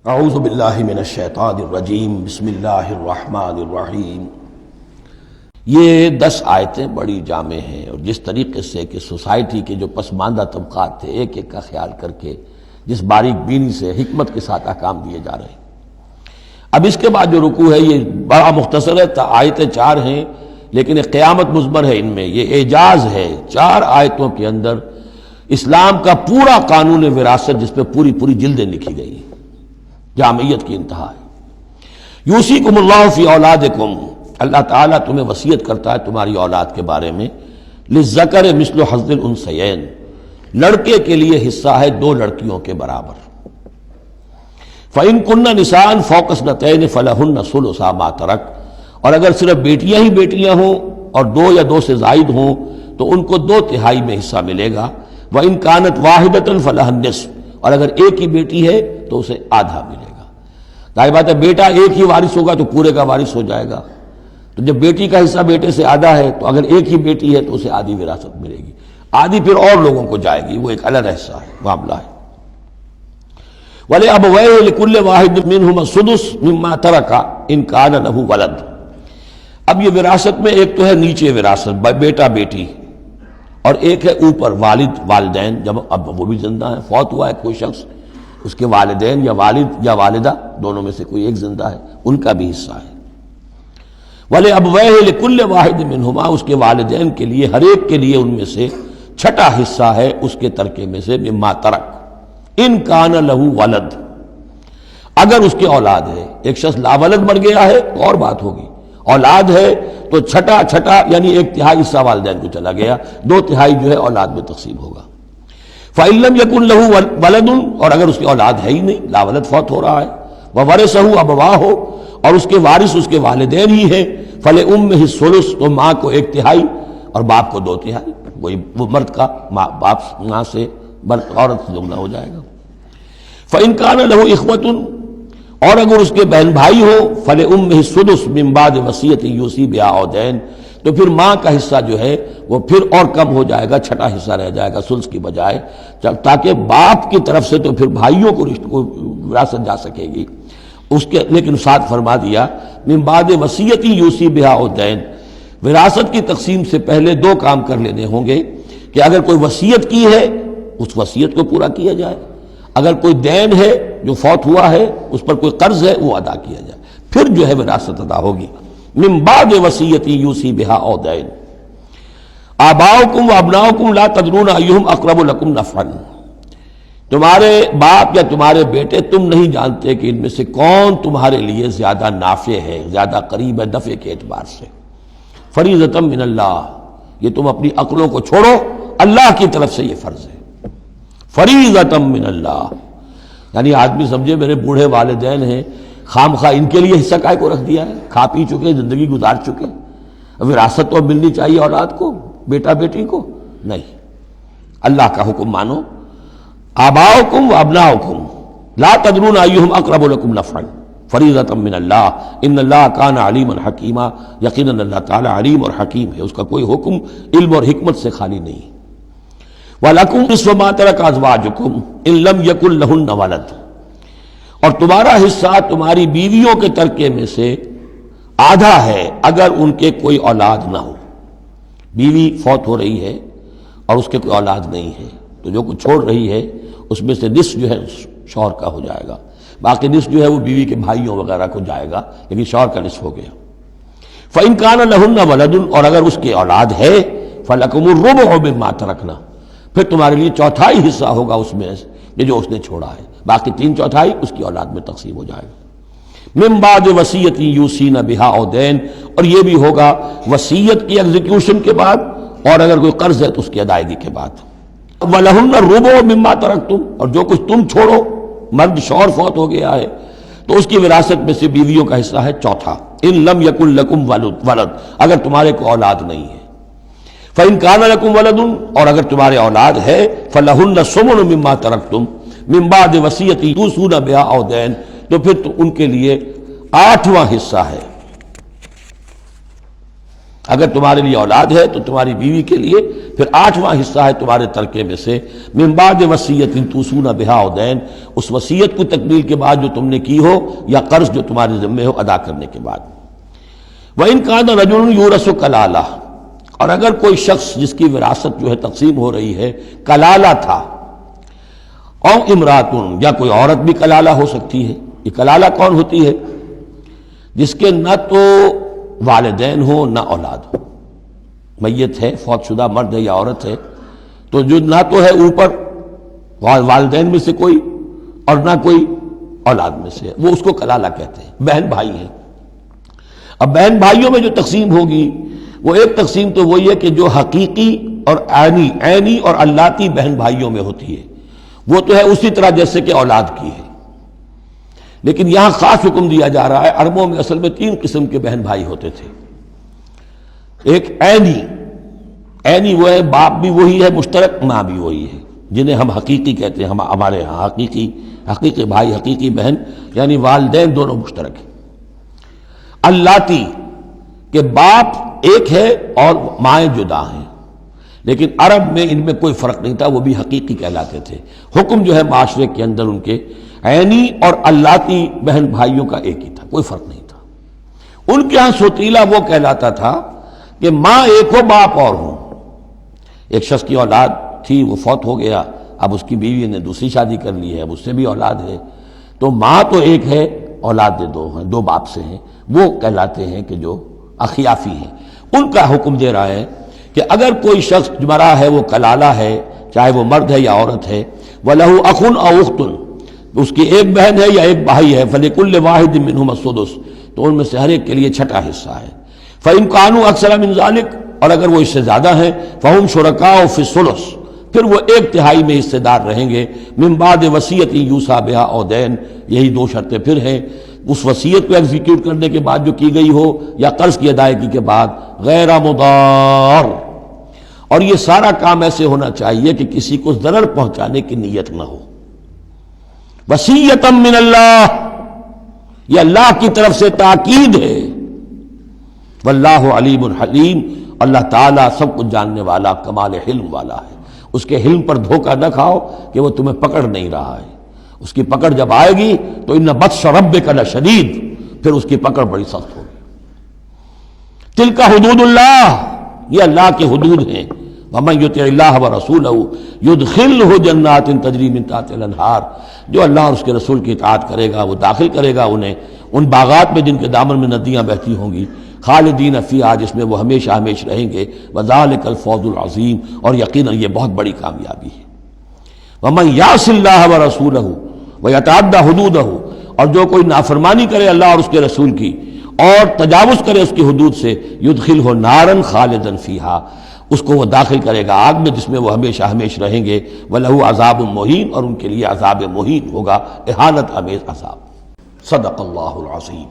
اعوذ باللہ من الشیطان الرجیم بسم اللہ الرحمن الرحیم۔ یہ 10 آیتیں بڑی جامع ہیں، اور جس طریقے سے کہ سوسائٹی کے جو پسماندہ طبقات تھے ایک ایک کا خیال کر کے جس باریک بینی سے حکمت کے ساتھ احکام دیے جا رہے ہیں۔ اب اس کے بعد جو رکوع ہے یہ بڑا مختصر ہے، آیتیں 4 ہیں لیکن ایک قیامت مضمر ہے ان میں، یہ اعجاز ہے۔ 4 آیتوں کے اندر اسلام کا پورا قانون وراثت جس پہ پوری جلدیں لکھی گئی ہیں، جامعیت کی انتہا ہے۔ یوصیکم اللہ فی اولادکم، اللہ تعالیٰ تمہیں وصیت کرتا ہے تمہاری اولاد کے بارے میں، للذکر مثل حظ الانثیین، لڑکے کے لیے حصہ ہے 2 لڑکیوں کے برابر۔ فإن کن نساء فوق اثنتین فلہن ثلث ما ترک، اور اگر صرف بیٹیاں ہی بیٹیاں ہوں اور 2 یا 2 سے زائد ہوں تو ان کو 2/3 میں حصہ ملے گا۔ وإن کانت واحدۃ فلہا النصف، اور اگر ایک ہی بیٹی ہے تو اسے آدھا ملے گا۔ ظاہر بات ہے بیٹا ایک ہی وارث ہوگا تو پورے کا وارث ہو جائے گا، تو جب بیٹی کا حصہ بیٹے سے آدھا ہے تو اگر ایک ہی بیٹی ہے تو اسے آدھی وراثت ملے گی، آدھی پھر اور لوگوں کو جائے گی، وہ ایک الگ حصہ ہے، معاملہ ہے۔ وَلِأَبَوَيْهِ لِكُلِّ وَاحِدٍ مِّنْهُمَا السُّدُسُ مِمَّا تَرَكَ إِن كَانَ لَهُ وَلَدٌ۔ اب یہ وراثت میں ایک تو ہے نیچے وراثت بیٹا بیٹی، اور ایک ہے اوپر والد والدین، جب اب وہ بھی زندہ ہیں، فوت ہوا ہے کوئی شخص، اس کے والدین یا والد یا والدہ دونوں میں سے کوئی ایک زندہ ہے، ان کا بھی حصہ ہے۔ وَلِأَبْوَيْهِ لِكُلِّ وَاحِدٍ مِّنْهُمَا، اس کے والدین کے لیے ہر ایک کے لیے ان میں سے چھٹا حصہ ہے اس کے ترکے میں سے، مما ترک ان کان لہو ولد، اگر اس کے اولاد ہے۔ ایک شخص لاولد مر گیا ہے تو اور بات ہوگی، اولاد ہے تو چھٹا یعنی 1/3 حصہ والدین کو چلا گیا، 2/3 جو ہے اولاد میں تقسیم ہوگا۔ فَإِن لَّمْ يَكُن لَّهُ وَلَدٌ، اور اگر اس کی اولاد ہے ہی نہیں، لاولد فوت ہو رہا ہے، وَوَرِثَهُ أَبَوَاهُ، اور اس کے وارث اس کے والدین ہی ہیں، فَلِأُمِّهِ الثُّلُثُ، تو ماں کو 1/3 اور باپ کو 2/3، وہی وہ مرد کا باپ ماں سے عورت سے دگنا ہو جائے گا۔ فَإِن كَانَ لَهُ إِخْوَةٌ، اور اگر اس کے بہن بھائی ہو، فَلِأُمِّهِ السُّدُسُ مِن بَعْدِ وَصِيَّةٍ يُوصِي بِهَا أَوْ دَيْنٍ، تو پھر ماں کا حصہ جو ہے وہ پھر اور کم ہو جائے گا، چھٹا حصہ رہ جائے گا سلس کی بجائے، تاکہ باپ کی طرف سے تو پھر بھائیوں کو وراثت جا سکے گی اس کے، لیکن ساتھ فرما دیا من بعد وصیت یوصی بہا او دین، وراثت کی تقسیم سے پہلے 2 کام کر لینے ہوں گے کہ اگر کوئی وصیت کی ہے اس وصیت کو پورا کیا جائے، اگر کوئی دین ہے جو فوت ہوا ہے اس پر کوئی قرض ہے وہ ادا کیا جائے، پھر جو ہے وراثت ادا ہوگی۔ من بعد وصیت یوصی بہا او دین، آباؤکم وابناؤکم لا تدرون ایہم اقرب لکم نفعا، تمہارے باپ یا تمہارے بیٹے تم نہیں جانتے کہ ان میں سے کون تمہارے لیے زیادہ نافع ہے، زیادہ قریب ہے نفع کے اعتبار سے۔ فریضۃ من اللہ، یہ تم اپنی عقلوں کو چھوڑو، اللہ کی طرف سے یہ فرض ہے، فریضۃ من اللہ، یعنی آدمی سمجھے میرے بوڑھے والدین ہیں، خام خواہ ان کے لیے حصہ کائے کو رکھ دیا ہے، کھا پی چکے، زندگی گزار چکے، وراثت تو ملنی چاہیے اولاد کو، بیٹا بیٹی کو نہیں، اللہ کا حکم مانو۔ آباؤکم وابناؤکم لا تدرون ایہم اقرب لکم نفعا فریضۃ من اللہ ان اللہ کان علیما حکیما، یقیناً اللہ تعالی علیم اور حکیم ہے، اس کا کوئی حکم علم اور حکمت سے خالی نہیں۔ وَلَكُمْ نِصْفُ مَا تَرَكَ أَزْوَاجُكُمْ إِن لَّمْ يَكُن لَّهُنَّ وَلَدٌ، اور تمہارا حصہ تمہاری بیویوں کے ترکے میں سے آدھا ہے اگر ان کے کوئی اولاد نہ ہو، بیوی فوت ہو رہی ہے اور اس کے کوئی اولاد نہیں ہے تو جو کچھ چھوڑ رہی ہے اس میں سے نصف جو ہے شوہر کا ہو جائے گا، باقی نصف جو ہے وہ بیوی کے بھائیوں وغیرہ کو جائے گا، لیکن شوہر کا نصف ہو گیا۔ فَإِن كَانَ لَهُنَّ وَلَدٌ، اور اگر اس کی اولاد ہے، فَلَكُمُ الرُّبُعُ مِمَّا تَرَكْنَا، پھر تمہارے لیے 1/4 حصہ ہوگا اس میں یہ جو اس نے چھوڑا ہے، باقی 3/4 اس کی اولاد میں تقسیم ہو جائے گا۔ من بعد وصیت یوصین بہا او دین، اور یہ بھی ہوگا وصیت کی ایگزیکیوشن کے بعد، اور اگر کوئی قرض ہے تو اس کی ادائیگی کے بعد۔ وَلَهُنَّ الرُّبُعُ مِمَّا تَرَكْتُمْ، اور جو کچھ تم چھوڑو، مرد شوہر فوت ہو گیا ہے تو اس کی وراثت میں سے بیویوں کا حصہ ہے 1/4، ان لم یکن لکم ولد، اگر تمہارے کو اولاد نہیں ہے۔ فَإِن كَانَ لَكُمْ وَلَدٌ، اور اگر تمہارے اولاد ہے، فَلَهُنَّ الثُّمُنُ مِمَّا تَرَكْتُمْ مِن بَعْدِ وَصِيَّةٍ تُوصُونَ بِهَا أَوْ دَيْنٍ، تو پھر ان کے لیے 8واں حصہ ہے۔ اگر تمہارے لیے اولاد ہے تو تمہاری بیوی کے لیے پھر 8واں حصہ ہے تمہارے ترکے میں سے، من بعد وصیت توصون بہا او دین، اس وصیت کو تکمیل کے بعد جو تم نے کی ہو یا قرض جو تمہارے ذمے ہو ادا کرنے کے بعد۔ وَإِنْ كَانَ رَجُلٌ يُورَثُ کلالہ، اور اگر کوئی شخص جس کی وراثت جو ہے تقسیم ہو رہی ہے کلالہ تھا، او امراتن، یا کوئی عورت بھی کلالہ ہو سکتی ہے۔ یہ کلالہ کون ہوتی ہے؟ جس کے نہ تو والدین ہو نہ اولاد ہو، میت ہے، فوت شدہ مرد ہے یا عورت ہے، تو جو نہ تو ہے اوپر والدین میں سے کوئی اور نہ کوئی اولاد میں سے، وہ اس کو کلالہ کہتے ہیں۔ بہن بھائی ہیں، اب بہن بھائیوں میں جو تقسیم ہوگی وہ ایک تقسیم تو وہی ہے کہ جو حقیقی اور عینی اور اللاتی بہن بھائیوں میں ہوتی ہے، وہ تو ہے اسی طرح جیسے کہ اولاد کی ہے، لیکن یہاں خاص حکم دیا جا رہا ہے۔ عربوں میں اصل میں 3 قسم کے بہن بھائی ہوتے تھے۔ ایک عینی وہ ہے، باپ بھی وہی ہے مشترک، ماں بھی وہی ہے، جنہیں ہم حقیقی کہتے ہیں، ہمارے ہاں حقیقی بھائی، حقیقی بہن، یعنی والدین دونوں مشترک ہیں۔ اللاتی کہ باپ ایک ہے اور مائیں جدا ہیں، لیکن عرب میں ان میں کوئی فرق نہیں تھا، وہ بھی حقیقی کہلاتے تھے۔ حکم جو ہے معاشرے کے اندر ان کے عینی اور اللاتی بہن بھائیوں کا ایک ہی تھا، کوئی فرق نہیں تھا۔ ان کے ہاں سوتیلا وہ کہلاتا تھا کہ ماں ایک ہو باپ اور ہوں۔ ایک شخص کی اولاد تھی، وہ فوت ہو گیا، اب اس کی بیوی نے دوسری شادی کر لی ہے، اب اس سے بھی اولاد ہے، تو ماں تو ایک ہے، اولاد دو ہیں، 2 باپ سے ہیں، وہ کہلاتے ہیں کہ جو اخیافی ہیں۔ ان کا حکم دے رہا ہے کہ اگر کوئی شخص مرا ہے وہ کلالہ ہے، چاہے وہ مرد ہے یا عورت ہے، وَلَهُ أَخٌ أَوْ أُخْتٌ، اس کی ایک بہن ہے یا ایک بھائی ہے، فَلِكُلِّ وَاحِدٍ مِّنْهُمَا السُّدُسُ، تو ان میں سے ہر ایک کے لیے چھٹا حصہ ہے۔ فَإِنْ كَانُوا أَكْثَرَ مِنْ ذَلِكَ، اور اگر وہ اس سے زیادہ ہیں، فَهُمْ شُرَكَاءُ فِي الثُّلُثِ، پھر وہ 1/3 میں حصے دار رہیں گے، من بعد وصیت یوصی بہا او دین، یہی 2 شرطیں پھر ہیں، اس وصیت کو ایگزیکیوٹ کرنے کے بعد جو کی گئی ہو یا قرض کی ادائیگی کے بعد، غیر مضار، اور یہ سارا کام ایسے ہونا چاہیے کہ کسی کو ضرر پہنچانے کی نیت نہ ہو۔ وصیۃ من اللہ، یہ اللہ کی طرف سے تاکید ہے۔ واللہ علیم حلیم، اللہ تعالیٰ سب کچھ جاننے والا، کمال حلم والا ہے۔ اس کے حلم پر دھوکہ نہ کھاؤ کہ وہ تمہیں پکڑ نہیں رہا ہے، اس کی پکڑ جب آئے گی تو ان بطش ربک لشدید، پھر اس کی پکڑ بڑی سخت ہوگی۔ تلک حدود اللہ، یہ اللہ کے حدود ہیں۔ ومن یطع اللہ ورسولہ یدخلہ جنات تجری من تحتہا الانہار، جو اللہ اور اس کے رسول کی اطاعت کرے گا وہ داخل کرے گا انہیں ان باغات میں جن کے دامن میں ندیاں بہتی ہوں گی، خالدین فیہا، جس میں وہ ہمیشہ ہمیشہ رہیں گے، وذالک الفوز العظیم، اور یقیناً یہ بہت بڑی کامیابی ہے۔ ومن یعص اللہ ورسولہ ویتعدی حدودہ، اور جو کوئی نافرمانی کرے اللہ اور اس کے رسول کی اور تجاوز کرے اس کی حدود سے، یدخلہ نارا خالدا فیہا، اس کو وہ داخل کرے گا آگ میں جس میں وہ ہمیشہ ہمیشہ رہیں گے، وَلَهُ عذاب مہین، اور ان کے لیے عذاب مہین ہوگا، اہانت آمیز عذاب۔ صدق اللہ العظیم۔